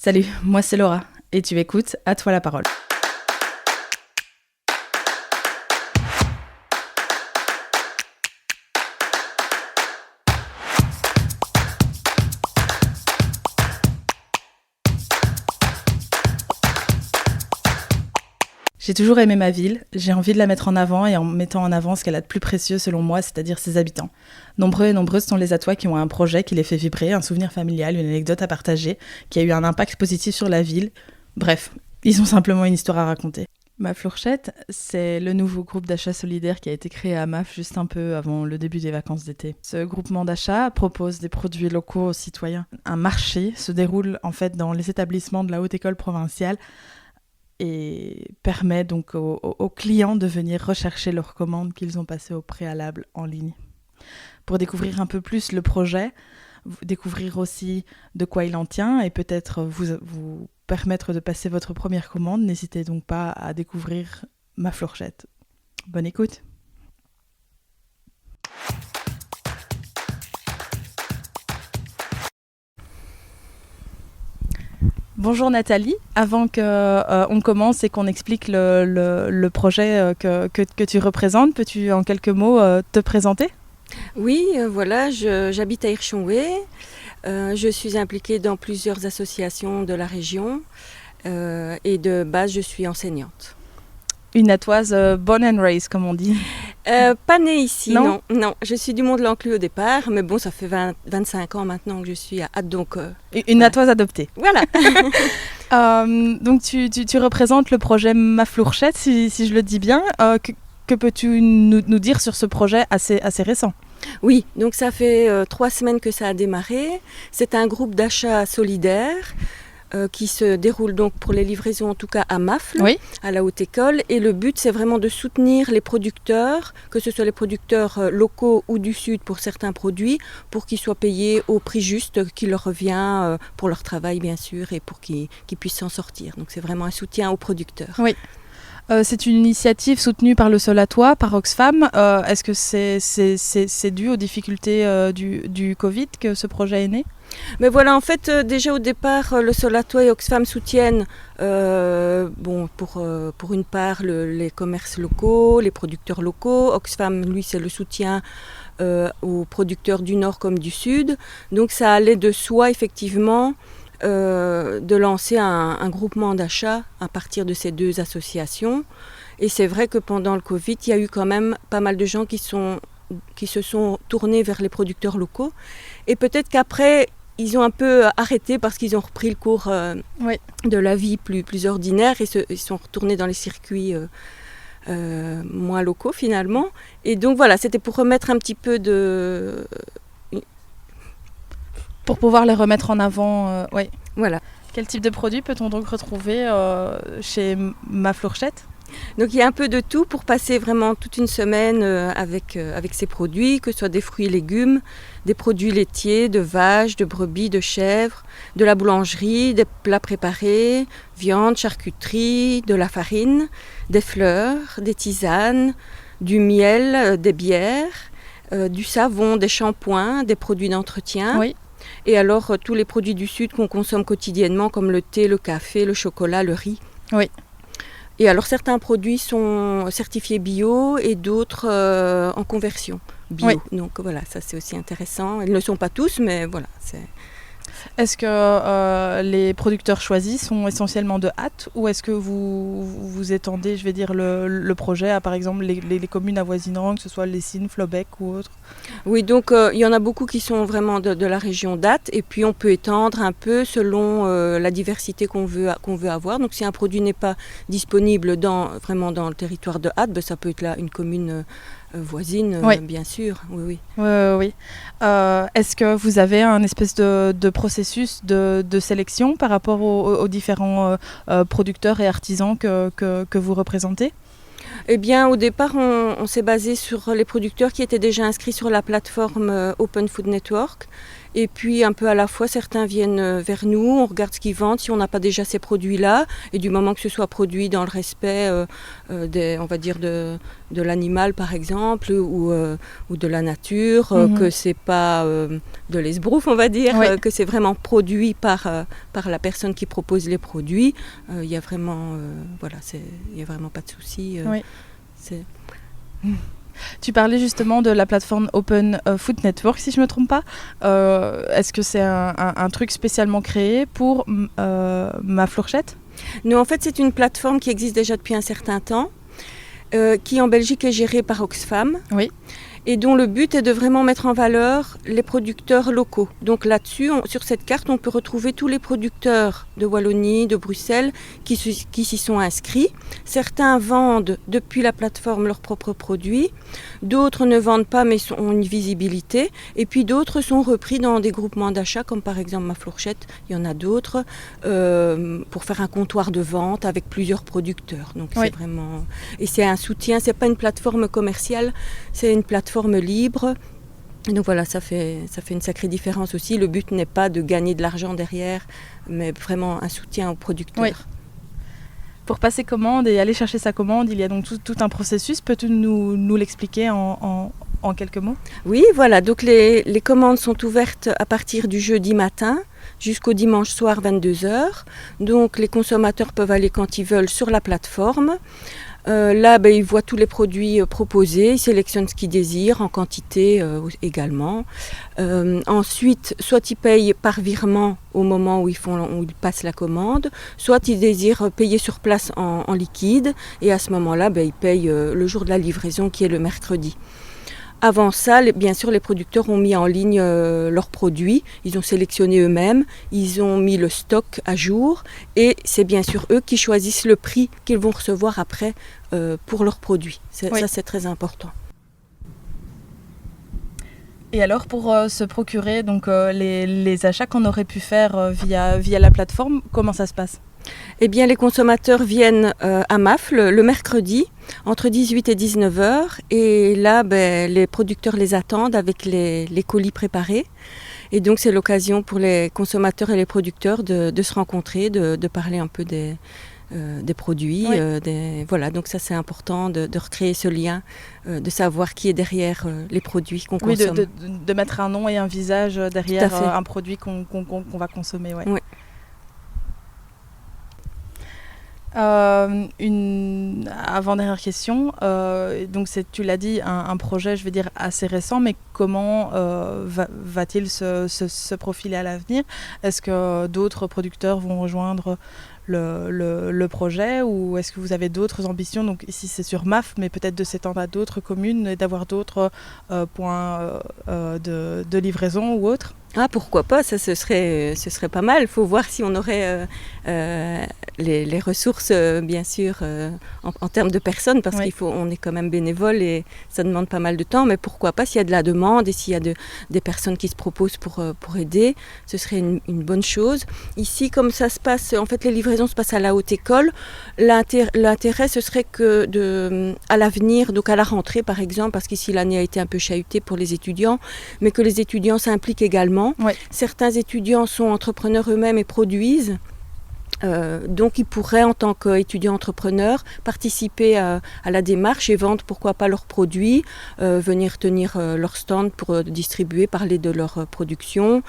Salut, moi c'est Laura, et tu écoutes À toi la parole. J'ai toujours aimé ma ville, j'ai envie de la mettre en avant et en mettant en avant ce qu'elle a de plus précieux selon moi, c'est-à-dire ses habitants. Nombreux et nombreuses sont les Attois qui ont un projet qui les fait vibrer, un souvenir familial, une anecdote à partager, qui a eu un impact positif sur la ville. Bref, ils ont simplement une histoire à raconter. Ma Fourchette, c'est le nouveau groupe d'achat solidaire qui a été créé à MAF juste un peu avant le début des vacances d'été. Ce groupement d'achat propose des produits locaux aux citoyens. Un marché se déroule en fait dans les établissements de la Haute École provinciale et permet donc aux clients de venir rechercher leurs commandes qu'ils ont passées au préalable en ligne. Pour découvrir un peu plus le projet, découvrir aussi de quoi il en tient et peut-être vous permettre de passer votre première commande, n'hésitez donc pas à découvrir Ma Fourchette. Bonne écoute! Bonjour Nathalie, avant qu'on commence et qu'on explique le projet que tu représentes, peux-tu en quelques mots te présenter ? Oui, voilà, j'habite à Hirschonwey, je suis impliquée dans plusieurs associations de la région et de base je suis enseignante. Une Attoise born and raised comme on dit. Pas née ici, non, je suis du Mont-de-l'Enclume au départ, mais bon, ça fait 25 ans maintenant que je suis à Ath, donc... Une voilà. Attoise adoptée. Voilà. Donc tu représentes le projet Ma Fourchette, si je le dis bien. Que peux-tu nous dire sur ce projet assez récent ? Oui, donc ça fait 3 semaines que ça a démarré. C'est un groupe d'achat solidaire qui se déroule donc pour les livraisons en tout cas à Mafle, oui. À la Haute École. Et le but, c'est vraiment de soutenir les producteurs, que ce soit les producteurs locaux ou du Sud pour certains produits, pour qu'ils soient payés au prix juste qui leur revient pour leur travail, bien sûr, et pour qu'ils puissent s'en sortir. Donc c'est vraiment un soutien aux producteurs. Oui. C'est une initiative soutenue par le Solatois, par Oxfam. Est-ce que c'est dû aux difficultés du Covid que ce projet est né ? Mais voilà, en fait, déjà au départ, le Solatois et Oxfam soutiennent, pour une part, les commerces locaux, les producteurs locaux. Oxfam, lui, c'est le soutien aux producteurs du Nord comme du Sud. Donc ça allait de soi, effectivement, de lancer un groupement d'achat à partir de ces deux associations. Et c'est vrai que pendant le Covid, il y a eu quand même pas mal de gens qui se sont tournés vers les producteurs locaux. Et peut-être qu'après, ils ont un peu arrêté parce qu'ils ont repris le cours de la vie plus ordinaire et ils sont retournés dans les circuits moins locaux finalement. Et donc voilà, c'était pour remettre un petit peu de... Pour pouvoir les remettre en avant, oui. Voilà. Quel type de produit peut-on donc retrouver chez Ma Fourchette ? Donc il y a un peu de tout pour passer vraiment toute une semaine avec ces produits, que ce soit des fruits et légumes, des produits laitiers, de vaches, de brebis, de chèvres, de la boulangerie, des plats préparés, viande, charcuterie, de la farine, des fleurs, des tisanes, du miel, des bières, du savon, des shampoings, des produits d'entretien. Oui. Et alors tous les produits du Sud qu'on consomme quotidiennement comme le thé, le café, le chocolat, le riz. Oui. Et alors certains produits sont certifiés bio et d'autres en conversion bio. Oui. Donc voilà, ça c'est aussi intéressant. Ils ne le sont pas tous, mais voilà. Est-ce que les producteurs choisis sont essentiellement de Ath ou est-ce que vous étendez, je vais dire, le projet à par exemple les communes avoisinantes, que ce soit Lessines, Flobec ou autres ? Oui, donc il y en a beaucoup qui sont vraiment de la région d'Ath et puis on peut étendre un peu selon la diversité qu'on veut avoir. Donc si un produit n'est pas disponible vraiment dans le territoire de Ath, ben, ça peut être là une commune voisine, oui. Bien sûr. Oui. Est-ce que vous avez un espèce de processus de sélection par rapport aux différents producteurs et artisans que vous représentez ? Eh bien, au départ, on s'est basé sur les producteurs qui étaient déjà inscrits sur la plateforme Open Food Network. Et puis un peu à la fois, certains viennent vers nous, on regarde ce qu'ils vendent, si on n'a pas déjà ces produits-là, et du moment que ce soit produit dans le respect on va dire de l'animal par exemple, ou de la nature, que c'est pas de l'esbrouf on va dire, que c'est vraiment produit par la personne qui propose les produits, il y a vraiment y a vraiment pas de souci. Tu parlais justement de la plateforme Open Food Network, si je ne me trompe pas. Est-ce que c'est un truc spécialement créé pour Ma Fourchette ? Non, en fait, c'est une plateforme qui existe déjà depuis un certain temps, qui en Belgique est gérée par Oxfam. Oui. Et dont le but est de vraiment mettre en valeur les producteurs locaux. Donc là-dessus, sur cette carte, on peut retrouver tous les producteurs de Wallonie, de Bruxelles, qui s'y sont inscrits. Certains vendent depuis la plateforme leurs propres produits, d'autres ne vendent pas mais ont une visibilité, et puis d'autres sont repris dans des groupements d'achat, comme par exemple Ma Fourchette, il y en a d'autres, pour faire un comptoir de vente avec plusieurs producteurs. Donc c'est vraiment... Et c'est un soutien, c'est pas une plateforme commerciale, c'est une plateforme libre. Et donc voilà, ça fait une sacrée différence aussi. Le but n'est pas de gagner de l'argent derrière, mais vraiment un soutien aux producteurs. Oui. Pour passer commande et aller chercher sa commande, il y a donc tout un processus. Peux-tu nous l'expliquer en quelques mots ? Oui, voilà. Donc les commandes sont ouvertes à partir du jeudi matin jusqu'au dimanche soir 22h. Donc les consommateurs peuvent aller quand ils veulent sur la plateforme. Là, ils voient tous les produits proposés, ils sélectionnent ce qu'ils désirent, en quantité également. Ensuite, soit ils payent par virement au moment où ils passent la commande, soit ils désirent payer sur place en liquide, et à ce moment-là, ils payent le jour de la livraison qui est le mercredi. Avant ça, bien sûr, les producteurs ont mis en ligne leurs produits, ils ont sélectionné eux-mêmes, ils ont mis le stock à jour, et c'est bien sûr eux qui choisissent le prix qu'ils vont recevoir après pour leurs produits. Ça, c'est très important. Et alors, pour se procurer donc, les achats qu'on aurait pu faire via la plateforme, comment ça se passe ? Eh bien, les consommateurs viennent à MAF le mercredi entre 18 et 19h, et là, les producteurs les attendent avec les colis préparés. Et donc, c'est l'occasion pour les consommateurs et les producteurs de se rencontrer, de parler un peu des produits. Voilà, donc ça, c'est important de recréer ce lien, de savoir qui est derrière les produits qu'on consomme. Oui, de mettre un nom et un visage derrière un produit qu'on va consommer. Ouais. Oui. Une avant-dernière question, donc tu l'as dit, un projet, je vais dire, assez récent, mais comment va-t-il se profiler à l'avenir ? Est-ce que d'autres producteurs vont rejoindre le projet, ou est-ce que vous avez d'autres ambitions ? Donc ici c'est sur MAF, mais peut-être de s'étendre à d'autres communes et d'avoir d'autres points de livraison ou autres ? Ah, pourquoi pas, ça ce serait pas mal. Il faut voir si on aurait les ressources, bien sûr, en termes de personnes, parce qu'on est quand même bénévole et ça demande pas mal de temps, mais pourquoi pas, s'il y a de la demande et s'il y a des personnes qui se proposent pour aider, ce serait une bonne chose. Ici, comme ça se passe, en fait les livraisons se passent à la haute école, l'intérêt ce serait que à l'avenir, donc à la rentrée par exemple, parce qu'ici l'année a été un peu chahutée pour les étudiants, mais que les étudiants s'impliquent également. Certains étudiants sont entrepreneurs eux-mêmes et produisent. Donc ils pourraient, en tant qu'étudiants entrepreneurs, participer à la démarche et vendre pourquoi pas leurs produits, venir tenir leur stand pour distribuer, parler de leur production.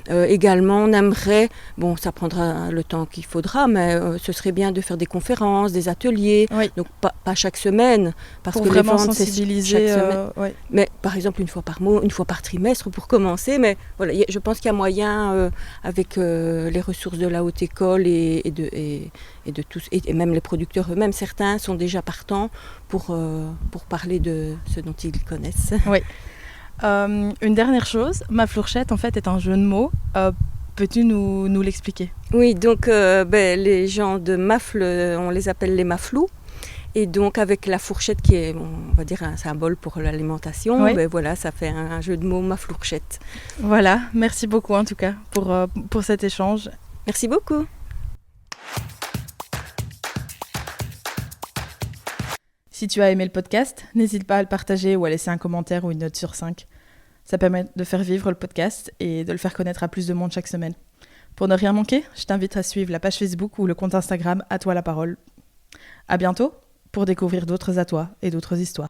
Également, on aimerait, ça prendra le temps qu'il faudra, mais ce serait bien de faire des conférences, des ateliers, donc pas chaque semaine, parce pour que vraiment les ventes sensibiliser, c'est chaque semaine. Mais par exemple une fois par mois, une fois par trimestre pour commencer. Mais voilà, je pense qu'il y a moyen avec les ressources de la haute école et de tous, et même les producteurs eux-mêmes, certains sont déjà partants pour parler de ce dont ils connaissent. Oui. Une dernière chose, Ma Fourchette en fait est un jeu de mots. Peux-tu nous l'expliquer ? Oui, donc les gens de Mafle, on les appelle les Maflous. Et donc avec la fourchette qui est, on va dire, un symbole pour l'alimentation, voilà, ça fait un jeu de mots Ma Fourchette. Voilà, merci beaucoup en tout cas pour cet échange. Merci beaucoup. Si tu as aimé le podcast, n'hésite pas à le partager ou à laisser un commentaire ou une note sur 5. Ça permet de faire vivre le podcast et de le faire connaître à plus de monde chaque semaine. Pour ne rien manquer, je t'invite à suivre la page Facebook ou le compte Instagram À toi la parole. À bientôt pour découvrir d'autres à toi et d'autres histoires.